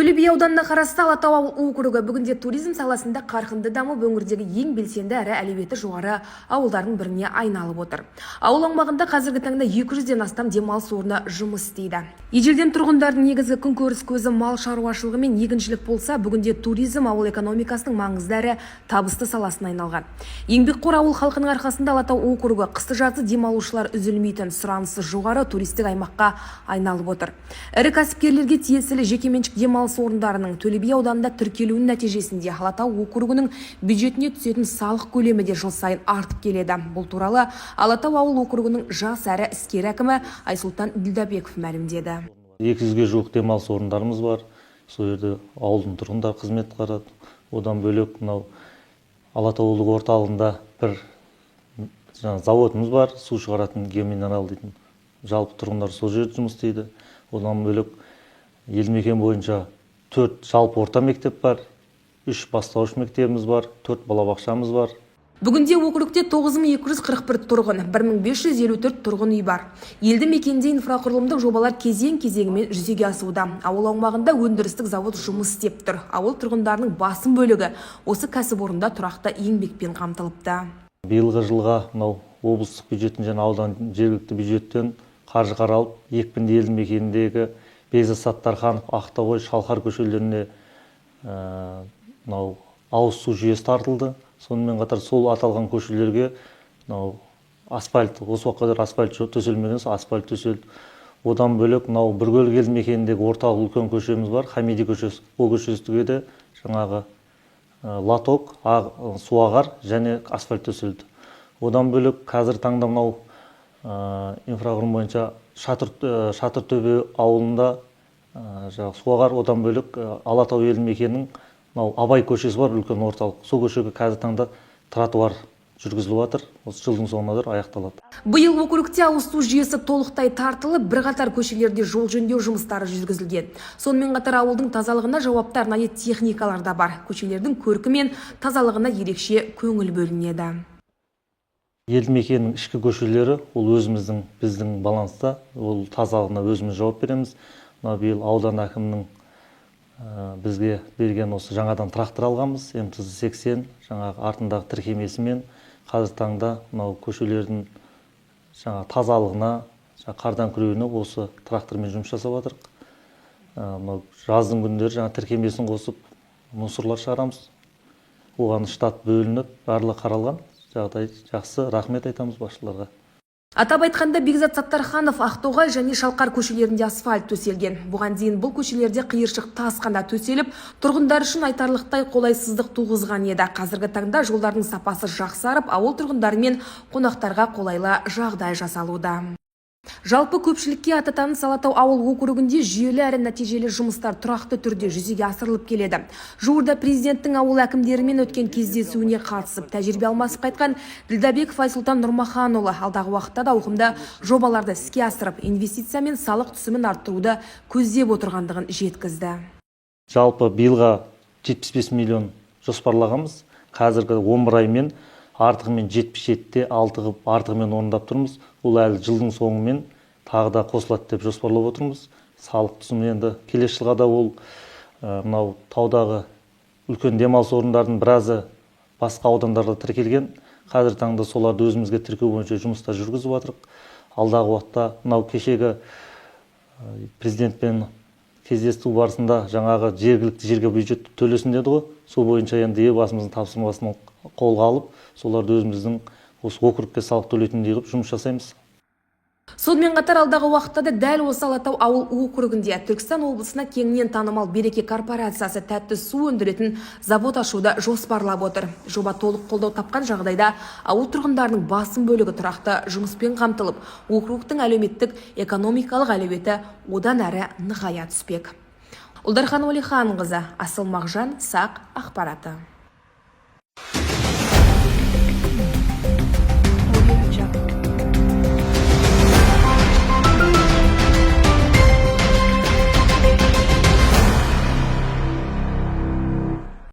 Төле би ауданына қарасты Алатау ауыл округі бүгінде туризм саласында қарқынды дамып, өңірдегі ең белсенді әрі әлеуеті жоғары ауылдардың біріне айналып отыр. Ауыл аумағында қазіргі таңда 200-ден астам демалыс орны жұмыс істейді. Ежелден тұрғындардың негізгі күнкөріс көзі мал шаруашылығы мен егіншілік болса, бүгінде туризм ауыл экономикасының маңызды әрі табысты саласына айналған. Еңбекқор ауыл халқының арқасында Алатау округі қысты-жазы демалушылар үзілмейтін, сұранысы жоғары туристік аймаққа айналып отыр. Ірі кәсіпкерлерге тиесілі жекеменшік демалыс орындарының Төле би ауданында тіркелуінің нәтижесінде Алатау округінің бюджетіне түсетін салық көлемі де жыл сайын артып келеді. Бұл туралы Алатау ауыл округінің жас әрі іскер әкімі Айсұлтан Ділдәбеков мәлімдеді. 200-ге жуық демалыс орындарымыз бар. Сол жерде ауылдың тұрғындары қызмет атқарады. Одан бөлек мынау Алатау ауылдық орталығында бір заводымыз бар, су шығаратын геоминерал дейтін. Жалпы тұрғындар сол жерде жұмыс істейді. Одан бөлек елді мекен бойынша 4 жалпы орта мектеп бар, 3 бастауыш мектебіміз бар, 4 балабақшамыз бар. Бүгінде округте 9241 тұрғын, 1554 тұрғын үй бар. Елді мекенде инфрақұрылымдық жобалар кезең-кезеңімен жүзеге асуда. Ауыл аумағында өндірістік завод жұмыс істеп тұр. Ауыл тұрғындарының басым бөлігі осы кәсіпорында тұрақты еңбекпен қамтылыпты. Биылғы жылға мынау облыстық бюджеттен және аудан жергілікті бюджеттен қаржы қаралып, екпінді елді мекеніндегі Бекзат Саттарханов, Ақтоғай, Шалқар көшелеріне ауыз су жүйесі тартылды. Сонымен қатар сол аталған көшелерге асфальт, осы уақытқа дейін асфальт төселмеген, асфальт төселді. Одан бөлек Біркөл елді мекеніндегі орталық үлкен көшеміз бар, Хамиди көшесі. Ол көшесіне де жаңағы лоток, суағар және асфальт төселді. Одан бөлек қазір таңда инфрақұрылым бойынша Шатыртөбе ауылында суағар, одан бөлек Алатау елді мекенінің Абай көшесі бар, үлкен орталық. Сол көшеге қазір таңда тротуар жүргізіліп жатыр. Осы жылдың соңына дейін аяқталады. Биыл округте ауыз су жүйесі толықтай тартылып, бірқатар көшелерде жол жөндеу жұмыстары жүргізілген. Сонымен қатар ауылдың тазалығына жауапты арнайы техникалар да бар. Көшелердің көркі мен тазалығына ерекше көңіл бөлінеді. Елді мекеннің ішкі көшелері ол біздің баланста, ол тазалығына өзіміз жауап береміз. Биыл аудан әкімінің бізге берген осы жаңадан трактор алғанбыз, МТЗ-80, жаңағы артындағы тіркемесімен қазір таңда көшелердің тазалығына, қардан күреуіне осы трактормен жұмыс жасап жатырық. Жаздың күндері тіркемесін қосып, мусорлар шығарамыз. Оған штат бөлініп, барлығы қаралған. Жағдай жақсы, рахмет айтамыз басшыларға. Атап айтқанда Бекзат Саттарханов, Ақтоғай және Шалқар көшелерінде асфальт төселген. Бұған дейін бұл көшелерде қиыршық тас қана төселіп, тұрғындар үшін айтарлықтай қолайсыздық туғызған еді. Қазіргі таңда жолдардың сапасы жақсарып, ауыл тұрғындары мен қонақтарға қолайлы жағдай жасалуда. Жалпы көпшілікке аты таныс Алатау ауыл округінде жүйелі әрі нәтижелі жұмыстар тұрақты түрде жүзеге асырылып келеді. Жуырда президенттің ауыл әкімдерімен өткен кездесуіне қатысып, тәжірибе алмасып қайтқан Ділдәбеков Айсұлтан Нұрмаханұлы алдағы уақытта да ауқымды жобаларды іске асырып, инвестиция мен салық түсімін арттыруды көздеп отырғандығын жеткізді. Жалпы биылға 75 миллион жоспарлағанбыз. Қазіргі 11 аймен артығымен 77-те артығымен орындап тұрмыз. Ол әлі жылдың соңымен тағы да қосылады деп жоспарлап отырмыз. Салық түсімі енді келесі жылға да ол таудағы үлкен демалыс орындардың біразы басқа аудандарда тіркелген. Қазір таңда соларды өзімізге тіркеу бойынша жұмыстар жүргізіп жатырық. Алдағы уақытта кешегі президентпен кездесу барысында жаңағы жергілікті жерге бюджет төлесін деді ғой. Сол бойынша енді елбасымыздың тапсырмасын қолға алып, соларды өзіміздің осы округке салық төлейтіндей қылып жұмыс жасаймыз. Сонымен қатар алдағы уақытта да дәл осы Алатау ауыл округінде Түркістан облысына кеңінен танымал Береке корпорациясы тәтті су өндіретін завод ашуды жоспарлап отыр. Жоба толық қолдау тапқан жағдайда ауыл тұрғындарының басым бөлігі тұрақты жұмыспен қамтылып, округтың әлеуметтік экономикалық әлеуеті одан әрі нығая түспек. Ұлдархан Уәлиханқызы, Асыл Мағжан, Сақ ақпараты.